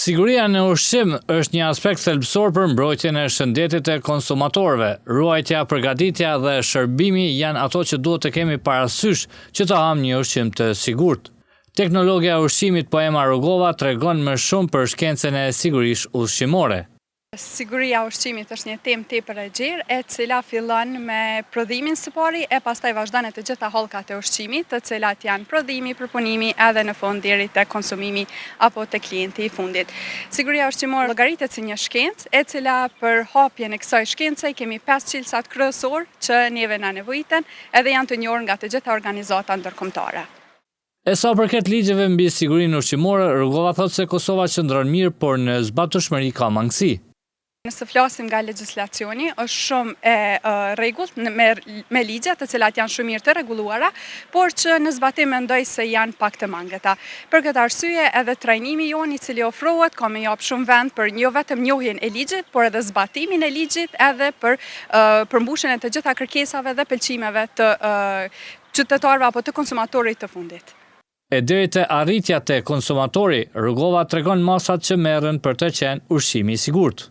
Siguria në ushqim është një aspekt thelbësor për mbrojtjen e shëndetit e konsumatorëve. Ruajtja, përgatitja dhe shërbimi janë ato që duhet të kemi parasysh që të ham një ushqim të sigurt. Teknologja e ushqimit Poema Rugova tregon më shumë për shkencën e sigurisë ushqimore. Siguria e ushqimit është një temë tepër e gjerë, e cila fillon me prodhimin së pari e pastaj vazhdon të gjitha hollkat e ushqimit, të cilat janë prodhimi, përpunimi edhe në fund deri te konsumimi apo te klienti i fundit. Siguria ushqimore llogaritet si një shkencë, e cila për hapjen e kësaj shkence kemi 5 cilësat kryesor që neve na nevojiten, edhe janë të njohur nga të gjitha organizata ndërkombëtare. E sa përket ligjeve mbi sigurinë ushqimore, Rugova thotë se Kosova qëndron mirë, por në zbatshmëri ka mangësi. Nëse flasim nga legjislacioni, është shumë e rregullt me ligje të cilat janë shumë mirë të rregulluara, por që në zbatim mendoj se janë pak të mangëta. Për këtë arsye edhe trajnimi jon i cili ofrohet ka më jap shumë vend për jo vetëm njohjen e ligjit, por edhe zbatimin e ligjit edhe për përmbushjen e të gjitha kërkesave dhe pëlqimeve të qytetarëve apo të konsumatorit të fundit. E deri te arritja te konsumatori, Rugova tregon masat që merren për të qenë ushqimi i sigurt.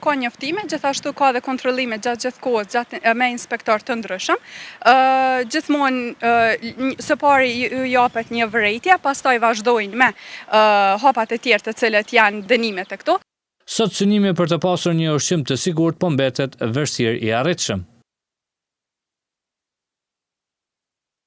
Ka njoftime, gjithashtu ka dhe kontrollime gjatë gjithë kohës me inspektor të ndryshëm. Gjithmonë së pari ju japet një vërejtje, pastaj vazhdojnë me hapat e tjerë të cilët janë dënimet e këto. Sot synimi për të pasur një ushqim të sigurt po mbetet vështirë i arritshëm.